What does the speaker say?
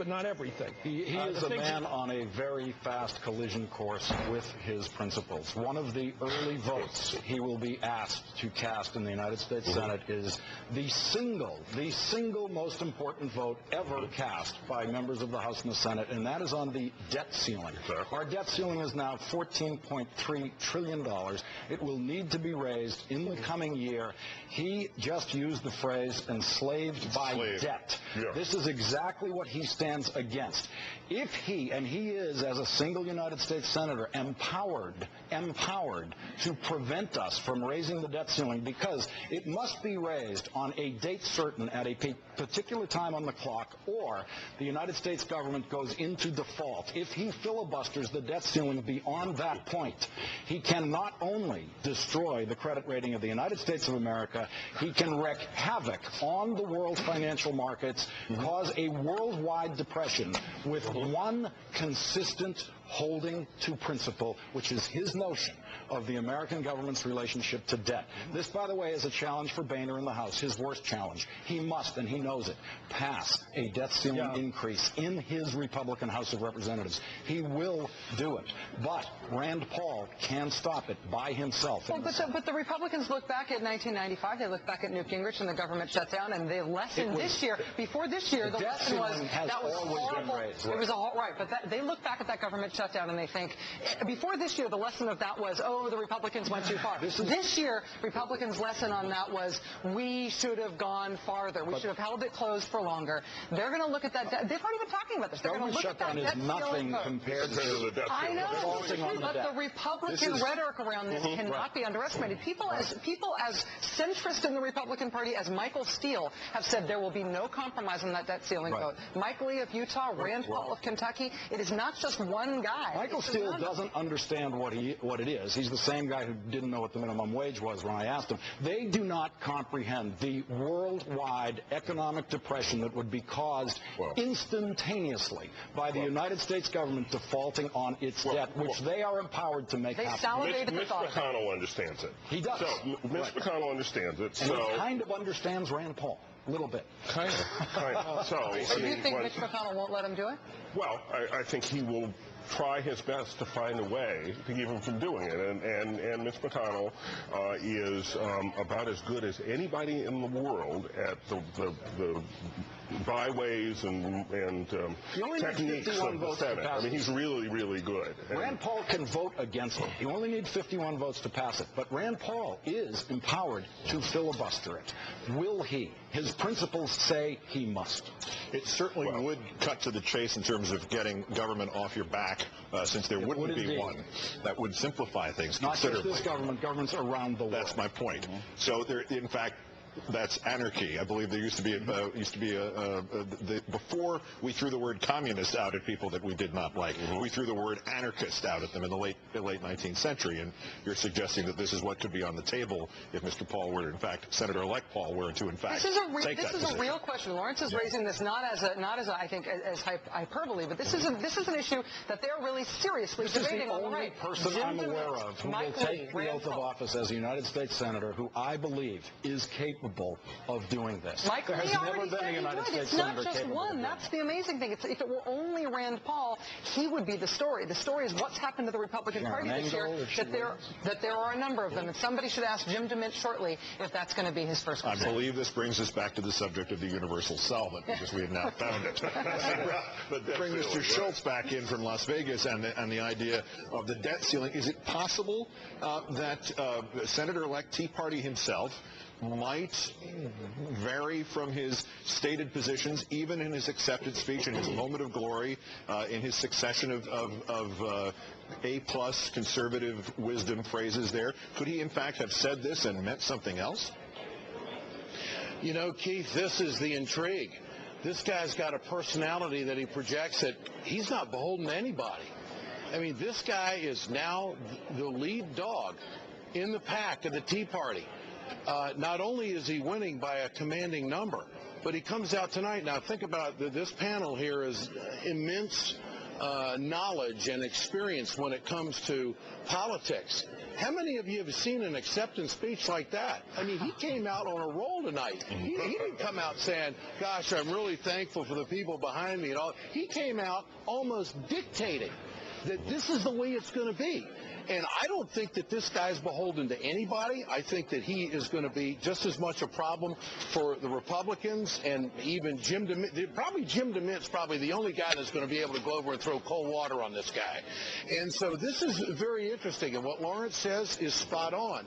but not everything. He is a man on a very fast collision course with his principles. One of the early votes he will be asked to cast in the United States Senate is the single most important vote ever cast by members of the House and the Senate, and that is on the debt ceiling. Our debt ceiling is now $14.3 trillion. It will need to be raised in the coming year. He just used the phrase enslaved by debt. Yeah. This is exactly what he stands against. If he, and he is as a single United States Senator, empowered to prevent us from raising the debt ceiling, because it must be raised on a date certain at a particular time on the clock, or the United States government goes into default. If he filibusters the debt ceiling beyond that point, he can not only destroy the credit rating of the United States of America, he can wreak havoc on the world's financial markets, cause a worldwide depression with one consistent holding to principle, which is his notion of the American government's relationship to debt. This, by the way, is a challenge for Boehner in the House, his worst challenge. He must, and he knows it, pass a debt ceiling increase in his Republican House of Representatives. He will do it. But Rand Paul can stop it by himself. Well, but the Republicans look back at 1995, they look back at Newt Gingrich and the government shutdown, and the lesson this year, before this year, the lesson was that was horrible. It was right, but they look back at that government shutdown and they think, before this year, the lesson of that was, oh, the Republicans went too far. This year, Republicans' lesson on that was, we should have gone farther. We should have held it closed for longer. They're going to look at that. They've already been talking about this. They're going to look at that debt ceiling vote. Nothing compared to the debt I know, but the Republican rhetoric around this cannot be underestimated. People as centrist in the Republican Party as Michael Steele have said there will be no compromise on that debt ceiling vote. Mike Lee of Utah, Rand Paul of Kentucky. It is not just one guy. Michael Steele doesn't understand what it is. He's the same guy who didn't know what the minimum wage was when I asked him. They do not comprehend the worldwide economic depression that would be caused instantaneously by the United States government defaulting on its debt, which they are empowered to make happen. Mitch McConnell understands it. He does. So Mitch McConnell understands it. And he kind of understands Rand Paul. A little bit. Kind of. So do you think Mitch McConnell won't let him do it? Well, I think he will try his best to find a way to keep him from doing it. And Mitch McConnell is about as good as anybody in the world at the byways and techniques of the Senate. I mean, he's really, really good. Rand Paul can vote against it. You only need 51 votes to pass it. But Rand Paul is empowered to filibuster it. Will he? His principles say he must. It certainly would cut to the chase in terms of getting government off your back, since there wouldn't be one. That would simplify things considerably. Not just this government, governments around the world. That's my point. So there, in fact, that's anarchy. I believe there used to be before we threw the word communist out at people that we did not like, we threw the word anarchist out at them in the late 19th century. And you're suggesting that this is what could be on the table if Mr. Paul were, in fact, Senator-elect Paul were to, in fact, take that position. This is a real question. Lawrence is raising this not as I think as hyperbole, but this is an issue that they're really seriously debating on the right. This is the only person I'm aware of who will take the oath of office as a United States Senator who I believe is capable of doing this. There has never been a United States Senator capable. It's not just one. That's the amazing thing. If it were only Rand Paul, he would be the story. The story is what's happened to the Republican Party this year, that there are a number of them. And somebody should ask Jim DeMint shortly if that's going to be his first question. I believe this brings us back to the subject of the universal solvent, because we have now found it. But bring Mr. Schultz back in from Las Vegas and the idea of the debt ceiling. Is it possible that Senator-elect Tea Party himself might vary from his stated positions, even in his accepted speech, in his moment of glory, in his succession of A-plus conservative wisdom phrases there? Could he, in fact, have said this and meant something else? You know, Keith, this is the intrigue. This guy's got a personality that he projects that he's not beholden to anybody. I mean, this guy is now the lead dog in the pack of the Tea Party. Not only is he winning by a commanding number, but he comes out tonight. Now, think about this panel here is immense knowledge and experience when it comes to politics. How many of you have seen an acceptance speech like that? I mean, he came out on a roll tonight. He didn't come out saying, gosh, I'm really thankful for the people behind me and all. He came out almost dictating that this is the way it's going to be. And I don't think that this guy's beholden to anybody. I think that he is going to be just as much a problem for the Republicans and even Jim DeMint. Probably Jim DeMint's probably the only guy that's going to be able to go over and throw cold water on this guy. And so this is very interesting. And what Lawrence says is spot on.